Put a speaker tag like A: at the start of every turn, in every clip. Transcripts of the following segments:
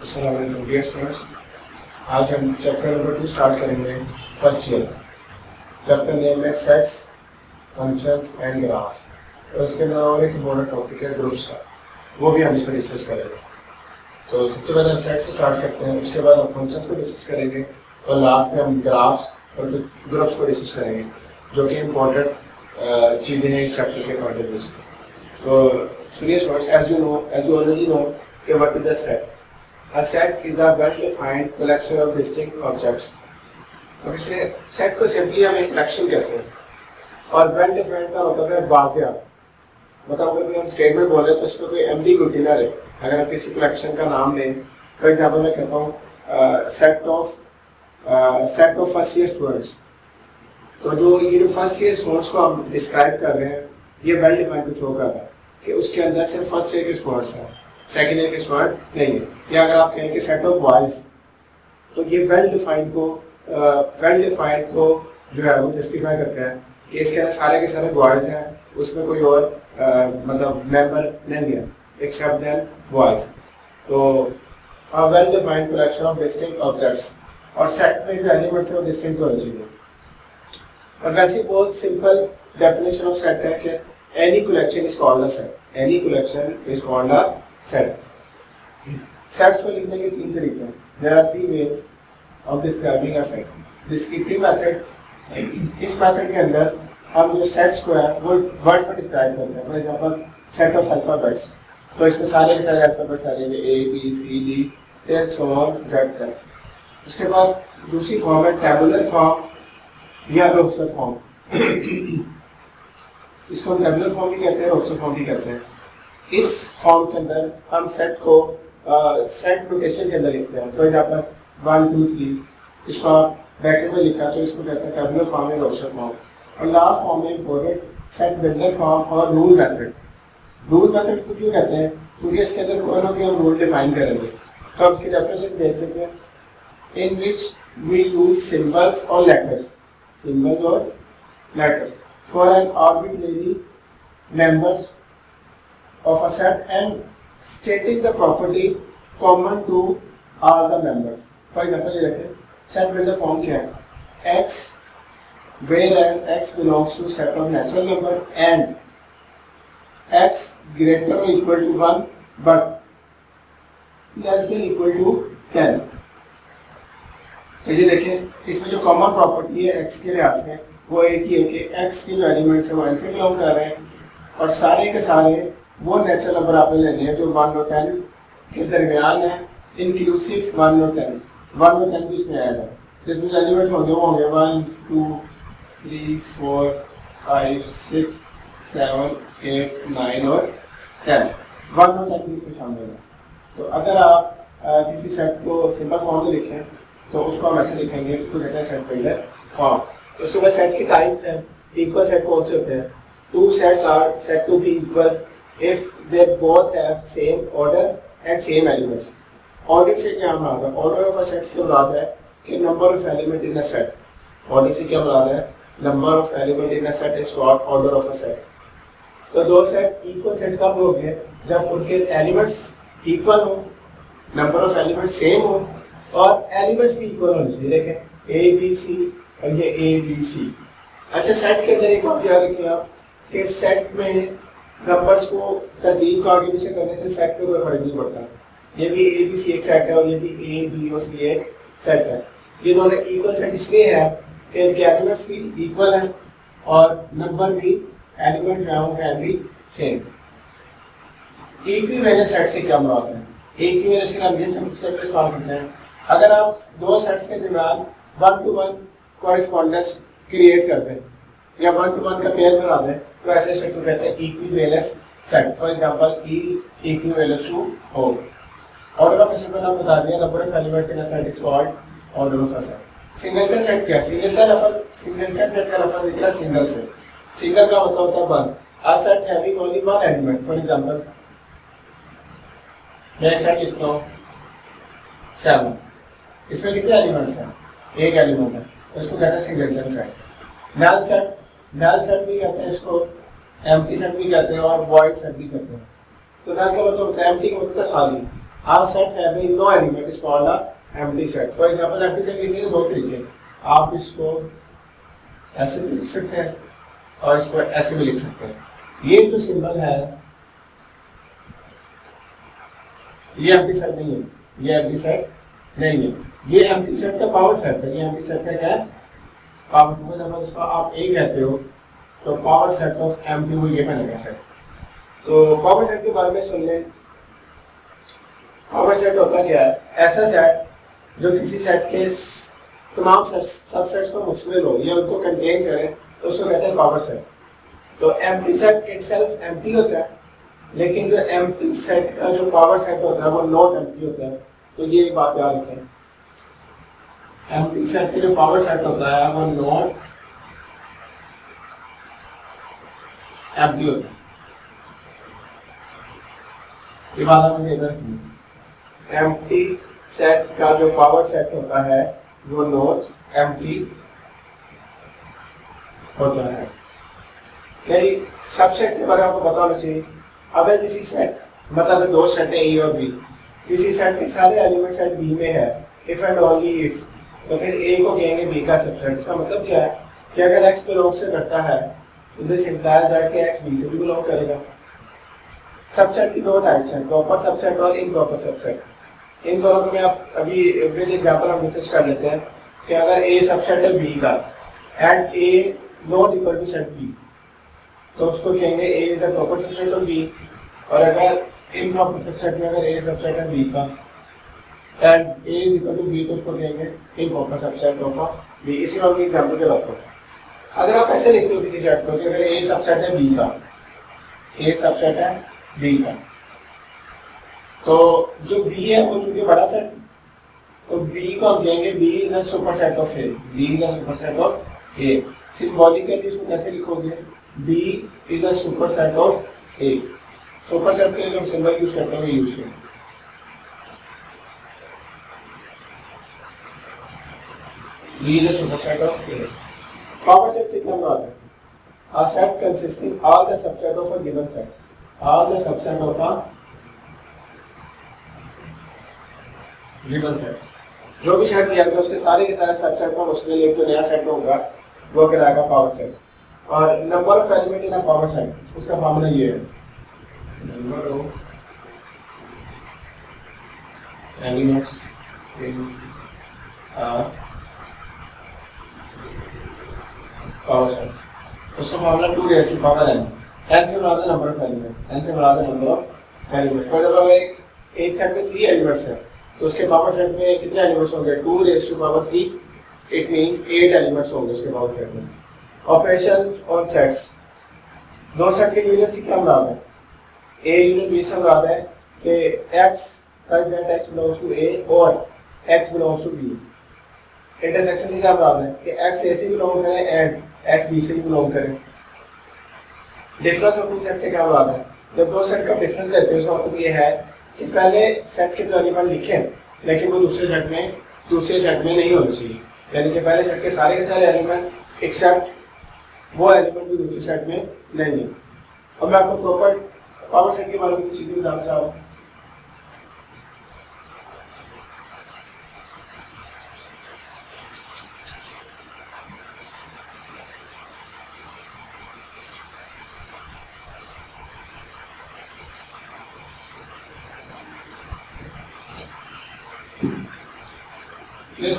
A: अस्सलाम वालेकुम dear students. आज हम चैप्टर नंबर 2 स्टार्ट करेंगे फर्स्ट ईयर। चैप्टर नेम है सेट्स फंक्शंस एंड ग्राफ्स। तो इसके अंदर और एक इम्पोर्टेंट टॉपिक है ग्रुप्स का, वो भी हम इसमें डिस्कस करेंगे। तो सबसे पहले हम सेट्स से स्टार्ट करते हैं, उसके बाद हम फंक्शंस को डिस्कस करेंगे और लास्ट में हम ग्राफ्स और ग्रुप्स को डिस्कस करेंगे, जो कि इम्पोर्टेंट चीज़ें हैं इस चैप्टर के पॉइंट ऑफ व्यू से। तो सुनिए students, as you already know कि what is the set. A set is a well-defined collection of distinct objects. अब इसे सेट को सिंपली हम एक कलेक्शन कहते हैं और well-defined का मतलब है वाज़िया। मतलब अगर कोई हम स्टेटमेंट बोले तो इसमें कोई एम्बिग्युइटी ना रहे। अगर आप किसी कलेक्शन का नाम लें, फॉर एग्जाम्पल मैं कहता हूँ set of first year students, तो जो ये जो फर्स्ट ईयर स्टूडेंट्स को हम डिस्क्राइब कर रहे हैं, ये वेल-डिफाइंड को शो कर रहा है कि उसके अंदर सिर्फ फर्स्ट ईयर के स्टूडेंट्स हैं, सेकेंड ईयर के स्टूडेंट नहीं है। या अगर आप कहें कि सेट ऑफ बॉयज, तो ये वेल डिफाइंड को जो है वो जस्टिफाई करता है कि इसके अंदर सारे के सारे बॉयज हैं, उसमें कोई और मतलब मेंबर नहीं है एक्सेप्ट देन बॉयज। तो well defined collection of distinct objects, और सेट में जो एलिमेंट्स है वो डिस्टिंक्ट होने चाहिए। और वैसे बहुत सिंपल डेफिनेशन ऑफ सेट है कि any collection is called a set. Any collection is called a set. Sets को लिखने के तीन तरीके हैं। There are three ways of describing a set. Descriptive method, इस मेथड के अंदर हम जो सेट्स को है वो वर्ड्स में डिस्क्राइब करते हैं। For example set of alphabets, तो इसमें सारे के सारे अल्फाबेट्स आ जाएंगे, A B C D till so on Z तक। उसके बाद दूसरी फॉर्म है टेबुलर फॉर्म या रोस्टर फॉर्म। इसको हम टेबुलर फॉर्म भी कहते हैं, रोस्टर फॉर्म भी कहते हैं। इस फॉर्म के अंदर हम सेट को सेट नोटेशन के अंदर लिखते हैं। फॉर एग्जांपल 1 2 3, इसको आप ब्रैकेट में लिखा तो इसको कहते हैं टेबुलर फॉर्म या रोस्टर फॉर्म। और लास्ट फॉर्म में इंपॉर्टेंट सेट बिल्डर फॉर्म और रूल मेथड। रूल मेथड को क्यों कहते हैं? क्योंकि इसके अंदर कोई ना कोई हम रूल डिफाइन करेंगे। तो हम इसकी डेफिनेशन देख लेते हैं। इन विच वी यूज सिंबल्स और लेटर्स, सिंबल्स और letters for an arbitrary members of a set and stating the property common to all the members. For example, ये देखें, set builder form क्या है? X, whereas X belongs to set of natural number and X greater or equal to 1 but less than equal to 10. तो ये देखें, इसमें जो common property है X के लिहाज से वो एक ही है कि X के जो एलिमेंट्स है वो N से बिलोंग कर रहे हैं और सारे के सारे वो नेचुरल नंबर आपने लेने हैं जो 1 और 10 के दरमियान है, इंक्लूसिव 1 और 10। 1 और 10 भी इसमें आएगा, जिसमें एलिमेंट्स होंगे वो होंगे 1 2 3 4 5 6 7 8 9 और 10। 1 और 10 भी इसमें शामिल है। तो अगर आप किसी सेट को सिंपल फॉर्म में लिखें तो उसको हम ऐसे लिखेंगे, उसको कहते हैं सेट बिल्डर फॉर्म। तो उसके बाद सेट की टाइप्स हैं। इक्वल सेट कौन से होते हैं? Two sets are said to be equal if they both have same order and same elements. Order से क्या मुराद है? Order of a set से मुराद है कि number of element in a set. Order से क्या मुराद है? Number of element in a set is called order of a set. तो दो सेट इक्वल सेट कब होंगे? जब उनके एलिमेंट्स इक्वल हो, नंबर ऑफ एलिमेंट सेम हो और एलिमेंट्स भी इक्वल होने चाहिए। देखें ए बी सी और ये ए बी सी। अच्छा, सेट के अंदर एक बात याद रखिए आप कि सेट में नंबर्स को तरतीब को आगे पीछे करने से सेट पे कोई फर्क नहीं पड़ता। ये भी ए बी सी एक सेट है और ये भी ए बी और सी एक सेट है। ये दोनों इक्वल सेट इसलिए है कि इनके एलिमेंट्स भी इक्वल हैं और नंबर भी element can be same. Equivalent set से क्या मुराद है? इक्विवेलेंस के हम ये सिंपल इस्तेमाल करते हैं। अगर आप दो सेट्स के दरमियान 1-to-1 कोरेस्पोंडेंस क्रिएट कर दें या 1-to-1 का पेयर बना दें तो ऐसे सेट को कहते हैं equivalence set. For example E equivalence to O। Order of a set मैंने बता दिया, number of elements in a set is called order of a set. Singleton set क्या है? सिंगलटन सेट का लफ्ज निकला सिंगल से। सिंगल का मतलब होता है one. A set having only one element. For example मैं एक सेट लिखता हूँ 7, इसमें कितने एलिमेंट्स हैं? एक एलिमेंट है, उसको कहते हैं सिंगलटन सेट। नल सेट भी कहते हैं इसको, एम्प्टी सेट भी कहते हैं और वॉइड सेट भी कहते हैं। तो नल का मतलब होता है एम्प्टी का मतलब खाली, A set having no element is called a empty set. For example, empty set लिखने के दो तरीके हैं. आप इसको ऐसे भी लिख सकते हैं और इसको ऐसे भी लिख सकते हैं. ये जो सिंबल है ये एम्प्टी सेट नहीं है, ये एम्प्टी सेट नहीं है, ये एम्प्टी सेट का पावर सेट है. ये एम्प्टी सेट का क्या है? Power set. जब उसको आप ए कहते हो तो पावर सेट ऑफ एम्प्टी वो ये बनेगा सेट. तो पावर सेट के बारे में सुन लें. पावर सेट होता क्या है? ऐसा सेट जो किसी सेट के तमाम सबसेट्स पर मुश्तमिल हो या उनको कंटेन करे तो उसको कहते हैं पावर सेट. तो एम्प्टी सेट इटसेल्फ एम्प्टी होता है, लेकिन जो एम्प्टी सेट का जो पावर सेट होता है वो नॉट एम्प्टी होता है. तो ये एक बात याद रखें, एम्प्टी सेट का जो पावर सेट होता है वो नॉट एम्प्टी होता है. ये बात आप मुझे याद रखनी. एम्प्टी सेट का जो पावर सेट होता है वो नॉट एम्प्टी होता है. यानी सबसेट के बारे में आपको पता होना चाहिए. अगर किसी सेट मतलब दो सेट है ए और बी, किसी सेट के सारे एलिमेंट सेट बी में है, इफ एंड ओनली इफ, तो फिर ए को कहेंगे बी का सबसेट. इसका मतलब क्या है कि अगर एक्स बिलोंग से करता है तो दिस इंप्लाइज दैट कि एक्स बी से भी बिलोंग करेगा. सबसेट की दो टाइप्स हैं, प्रॉपर सबसेट और इम्प्रॉपर सबसेट. इन दोनों को मैं आप अभी विद एग्जांपल हम डिस्कस कर लेते हैं कि अगर ए सबसेट है बी का and A not equal to set B, तो उसको कहेंगे A is the proper subset of B. और अगर इम्प्रॉपर सबसेट में अगर ए सबसेट है बी का and A is equal to B, तो उसको कहेंगे इम्प्रॉपर सबसेट ऑफ बी. इसी में एग्जांपल के बात करें. अगर आप ऐसे लिखते हो किसी सेट को कि अगर ए सबसेट है बी का, ए सबसेट है बी का, तो जो बी है वो चूंकि बड़ा सेट, तो बी को हम कहेंगे B is a superset of A. B is a superset of A. Symbolically इसको कैसे लिखोगे? B is a superset of A. Superset के लिए हम सिंबल यूज करते हैं यूज करें. B is a superset of A. Power set से क्या बात है? A set consisting all the subset of a given set. All the subset of a given set. जो भी सेट दिया गया उसके सारे की तरह सबसेट में मुश्किल एक तो नया सेट होगा वो कहलाएगा पावर सेट. और number of element in a power set, उसका फॉर्मूला ये है, number of elements in a power set. उसका formula 2 raised to power n. n से बड़ा नंबर ऑफ एलिमेंट्स, n से बड़ा number of elements. For example एक सेट में 3 एलिमेंट्स है तो उसके पावर सेट में कितने एलिमेंट्स होंगे? 2 raised to power 3. It means 8 elements होंगे उसके पावर सेट में. Operations on sets. दो सेट के यूनिट्स क्या मुराद है? ए यूनिट बी से मुराद है कि x such that x belongs to a और x belongs to b. Intersection से क्या मुराद है कि x a से बिलोंग करे एंड x b से बिलोंग करे. डिफरेंस ऑफ टू सेट से क्या मुराद है? जब दो सेट का डिफरेंस लेते हैं उसका मतलब ये है कि पहले सेट के जो एलिमेंट लिखे लेकिन वो दूसरे सेट में नहीं होने चाहिए. यानी कि पहले सेट के सारे एलिमेंट एक्सेप्ट वो एलिमेंट भी दूसरे सेट में नहीं है. अब मैं आपको प्रॉपर पावर सेट के बारे में कुछ चीजें बताना चाहूँ.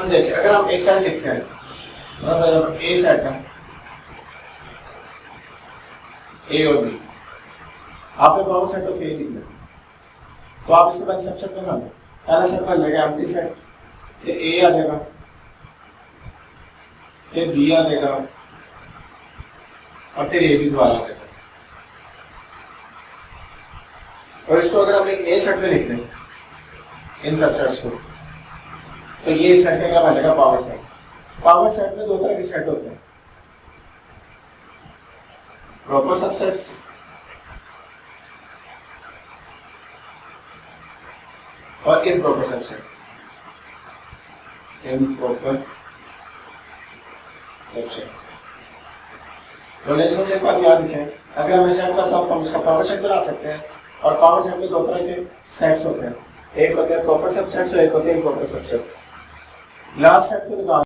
A: देखिए अगर हम एक सेट लिखते हैं, मतलब ए सेट है ए और बी, आपने पावर सेट ऑफ ए लिखना है तो आप इसके पहले सबसेट में पहला सेट बन जाएगा एम्प्टी सेट. ये ए आ जाएगा, ये बी आ जाएगा और फिर ए भी दोबारा आ जाएगा. और इसको अगर हम एक ए सेट में लिखते हैं इन सबसेट्स को, तो ये सेट का क्या बनेगा? Power set. पावर सेट में दो तरह के सेट होते हैं, प्रॉपर सबसेट्स और improper subset. Improper subset relation से एक बात याद रखें, अगर हमें सेट करता हो तो हम इसका पावर सेट बना सकते हैं. और पावर सेट में दो तरह के सेट्स होते हैं, एक होते हैं प्रॉपर सबसेट्स और एक होते हैं इम्प्रॉपर सबसेट। लास्ट सेट को निकाल